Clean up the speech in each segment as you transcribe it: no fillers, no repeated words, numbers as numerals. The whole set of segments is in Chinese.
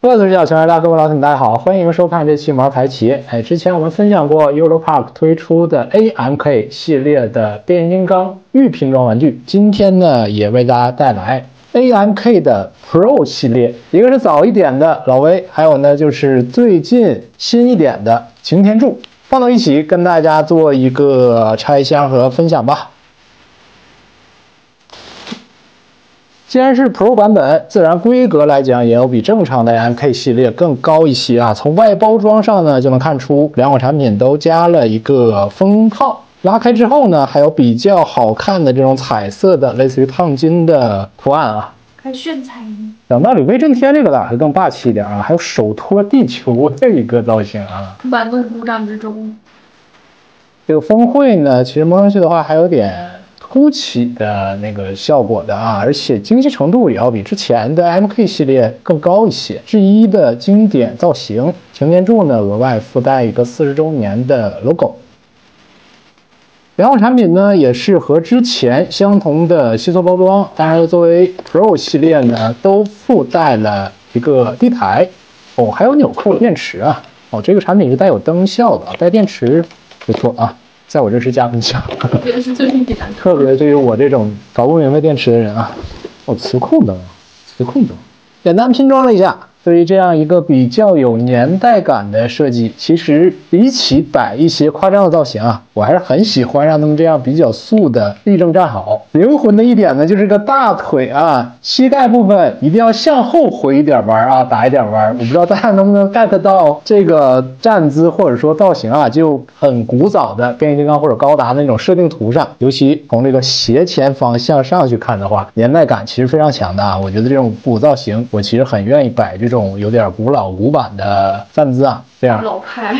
各位小群各位老铁们，大家好，欢迎收看这期毛牌企业。之前我们分享过 Europark 推出的 AMK 系列的变形金刚预拼装玩具，今天呢也为大家带来 AMK 的 Pro 系列，一个是早一点的老威，还有呢就是最近新一点的擎天柱，放到一起跟大家做一个拆箱和分享吧。既然是 Pro 版本，自然规格来讲也要比正常的 AMK 系列更高一些啊。从外包装上呢就能看出，两款产品都加了一个封套，拉开之后呢还有比较好看的这种彩色的类似于烫金的图案啊，还炫彩呢。等到李飞震天这个打还更霸气一点啊，还有手托地球的一个造型啊。玩弄鼓掌之中，这个峰会呢，其实摸上去的话还有点凸起的那个效果的啊，而且精细程度也要比之前的 MK 系列更高一些。G1的经典造型，擎天柱呢额外附带一个40周年的 logo。两款产品呢也是和之前相同的细塑包装，但是作为 Pro 系列呢都附带了一个地台哦，还有纽扣电池啊哦，这个产品是带有灯效的，带电池不错啊。在我这是加分项，特别是最近几台，特别对于我这种搞不明白电池的人啊，哦，磁控灯，磁控灯，简单拼装了一下。对于这样一个比较有年代感的设计，其实比起摆一些夸张的造型啊，我还是很喜欢让他们这样比较素的立正站好。灵魂的一点呢，就是个大腿啊，膝盖部分一定要向后回一点弯啊，打一点弯。我不知道大家能不能 get 到这个站姿或者说造型啊，就很古早的变形金刚或者高达那种设定图上，尤其从这个斜前方向上去看的话，年代感其实非常强的啊。我觉得这种古造型，我其实很愿意摆这种有点古老古板的站姿啊，这样老派。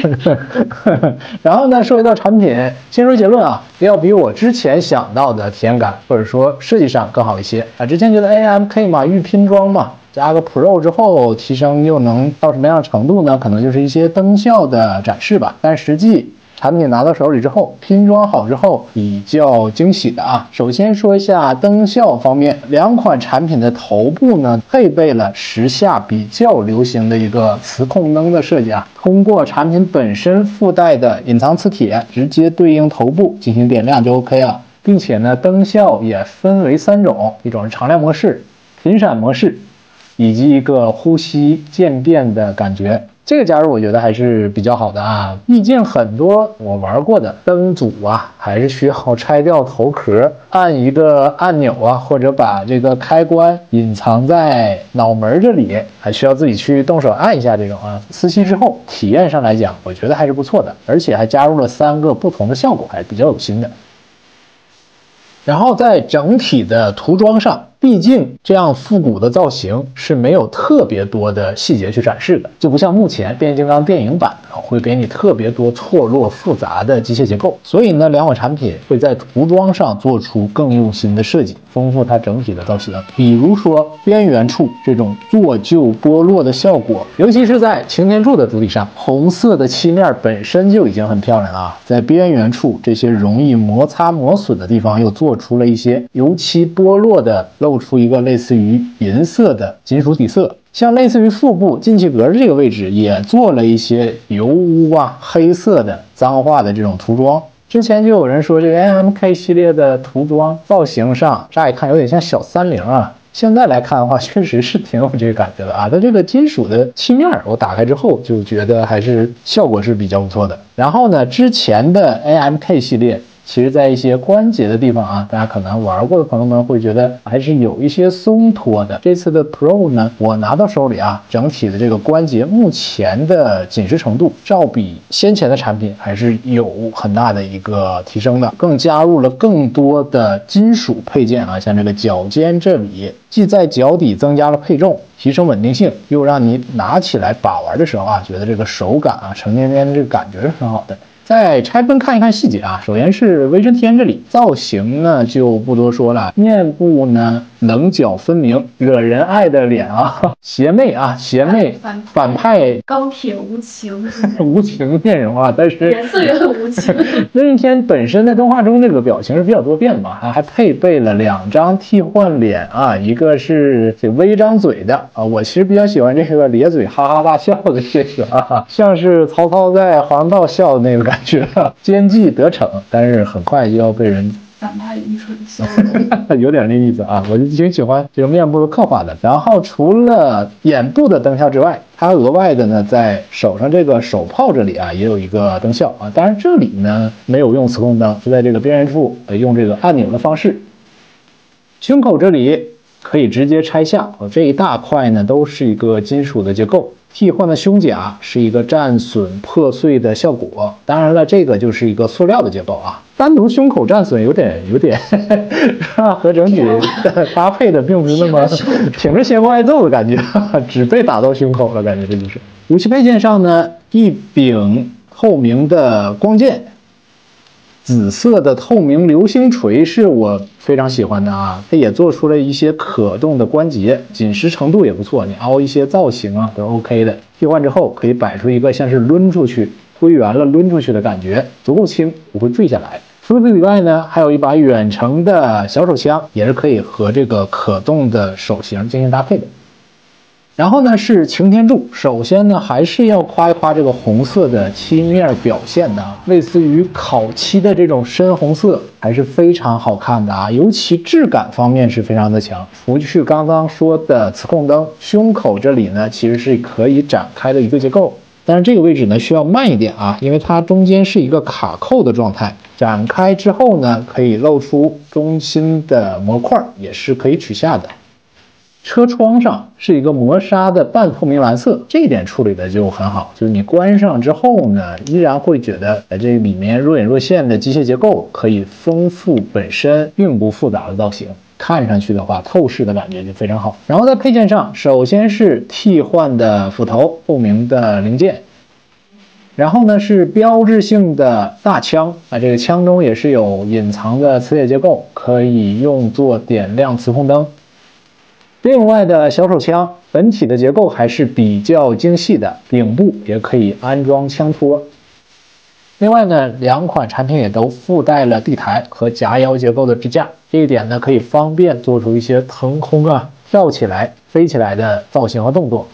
然后呢，说回到产品，先说结论啊，要比我之前想到的体验感或者说设计上更好一些啊。之前觉得 AMK 嘛，预拼装嘛，加个 Pro 之后提升又能到什么样的程度呢？可能就是一些灯效的展示吧。但实际产品拿到手里之后，拼装好之后，比较惊喜的啊。首先说一下灯效方面，两款产品的头部呢，配备了时下比较流行的一个磁控灯的设计啊。通过产品本身附带的隐藏磁铁，直接对应头部进行点亮就 OK 了。并且呢，灯效也分为3种，一种是常亮模式、频闪模式，以及一个呼吸渐变的感觉。这个加入我觉得还是比较好的啊，毕竟很多我玩过的灯组啊，还是需要拆掉头壳，按一个按钮啊，或者把这个开关隐藏在脑门这里，还需要自己去动手按一下这种啊。磁吸之后，体验上来讲，我觉得还是不错的，而且还加入了3个不同的效果，还是比较有心的。然后在整体的涂装上，毕竟这样复古的造型是没有特别多的细节去展示的，就不像目前变形金刚电影版会给你特别多错落复杂的机械结构。所以呢，两款产品会在涂装上做出更用心的设计，丰富它整体的造型。比如说边缘处这种做旧剥落的效果，尤其是在擎天柱的主体上，红色的漆面本身就已经很漂亮了啊，在边缘处这些容易摩擦磨损的地方，又做出了一些油漆剥落的露出一个类似于银色的金属底色，像类似于腹部进气格这个位置也做了一些油污啊、黑色的脏化的这种涂装。之前就有人说这个 AMK 系列的涂装造型上，乍一看有点像小30啊。现在来看的话，确实是挺有这个感觉的啊。它这个金属的漆面，我打开之后就觉得还是效果是比较不错的。然后呢，之前的 AMK 系列，其实在一些关节的地方啊，大家可能玩过的朋友们会觉得还是有一些松脱的。这次的 Pro 呢，我拿到手里啊，整体的这个关节目前的紧实程度，照比先前的产品还是有很大的一个提升的，更加入了更多的金属配件啊，像这个脚尖这里，既在脚底增加了配重，提升稳定性，又让你拿起来把玩的时候啊，觉得这个手感啊，成年人的这个感觉是很好的。再拆分看一看细节啊，首先是微针天这里造型呢就不多说了，面部呢棱角分明，惹人爱的脸啊，邪魅啊，邪魅反派钢铁无情，无情面容啊，但是颜色也很无情。任天天本身在动画中这个表情是比较多变的嘛，还配备了2张替换脸啊，一个是这微张嘴的啊，我其实比较喜欢这个咧嘴哈哈大笑的这个啊，像是曹操在黄道笑的那个感觉，奸计得逞，但是很快就要被人。反派愚蠢笑容，有点那意思啊，我就挺喜欢这种面部的刻画的。然后除了眼部的灯效之外，它额外的呢，在手上这个手炮这里啊，也有一个灯效啊。当然这里呢没有用磁控灯，是在这个边缘处用这个按钮的方式。胸口这里可以直接拆下，这一大块呢都是一个金属的结构。替换的胸甲是一个战损破碎的效果，当然了，这个就是一个塑料的结构啊。单独胸口战损有点和整体搭配的并不是那么挺着邪不挨揍的感觉，只被打到胸口了，感觉这就是。武器配件上呢，一柄透明的光剑。紫色的透明流星锤是我非常喜欢的啊，它也做出了一些可动的关节，紧实程度也不错，你凹一些造型啊都 OK 的。替换之后可以摆出一个像是抡出去、推圆了抡出去的感觉，足够轻，不会坠下来。除此以外呢，还有一把远程的小手枪，也是可以和这个可动的手型进行搭配的。然后呢是擎天柱，首先呢还是要夸一夸这个红色的漆面表现的，类似于烤漆的这种深红色，还是非常好看的啊，尤其质感方面是非常的强。除去刚刚说的磁控灯，胸口这里呢其实是可以展开的一个结构，但是这个位置呢需要慢一点啊，因为它中间是一个卡扣的状态，展开之后呢可以露出中心的模块，也是可以取下的。车窗上是一个磨砂的半透明蓝色，这一点处理的就很好，就是你关上之后呢，依然会觉得这里面若隐若现的机械结构可以丰富本身并不复杂的造型，看上去的话透视的感觉就非常好。然后在配件上，首先是替换的斧头，透明的零件。然后呢是标志性的大枪啊，这个枪中也是有隐藏的磁铁结构，可以用作点亮磁控灯。另外的小手枪本体的结构还是比较精细的，顶部也可以安装枪托。另外呢，2款产品也都附带了地台和夹腰结构的支架，这一点呢可以方便做出一些腾空啊、跳起来、飞起来的造型和动作。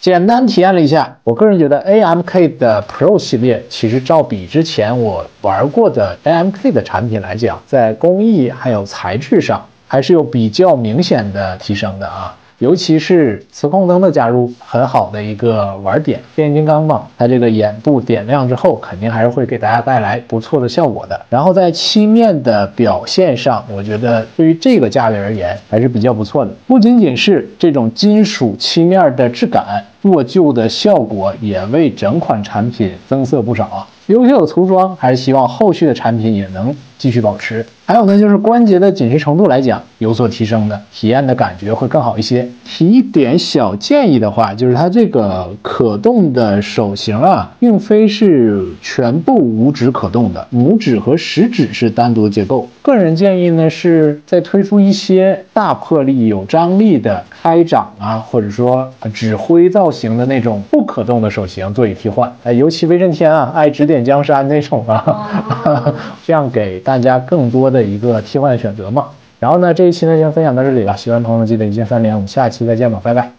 简单体验了一下，我个人觉得 AMK 的 Pro 系列其实照比之前我玩过的 AMK 的产品来讲，在工艺还有材质上还是有比较明显的提升的啊，尤其是磁控灯的加入，很好的一个玩点。变形金刚嘛，它这个眼部点亮之后，肯定还是会给大家带来不错的效果的。然后在漆面的表现上，我觉得对于这个价位而言还是比较不错的。不仅仅是这种金属漆面的质感，做旧的效果也为整款产品增色不少啊。优秀的涂装还是希望后续的产品也能继续保持。还有呢，就是关节的紧实程度来讲有所提升的，体验的感觉会更好一些。提一点小建议的话，就是它这个可动的手型啊，并非是全部五指可动的，拇指和食指是单独的结构。个人建议呢，是再推出一些大魄力、有张力的开掌啊，或者说指挥造型的那种不可动的手型做以替换。尤其威震天啊，爱指点江山那种啊，这样给大家更多的一个替换的选择嘛。然后呢，这一期呢就分享到这里了，喜欢的朋友们记得一键3连，我们下期再见吧，拜拜。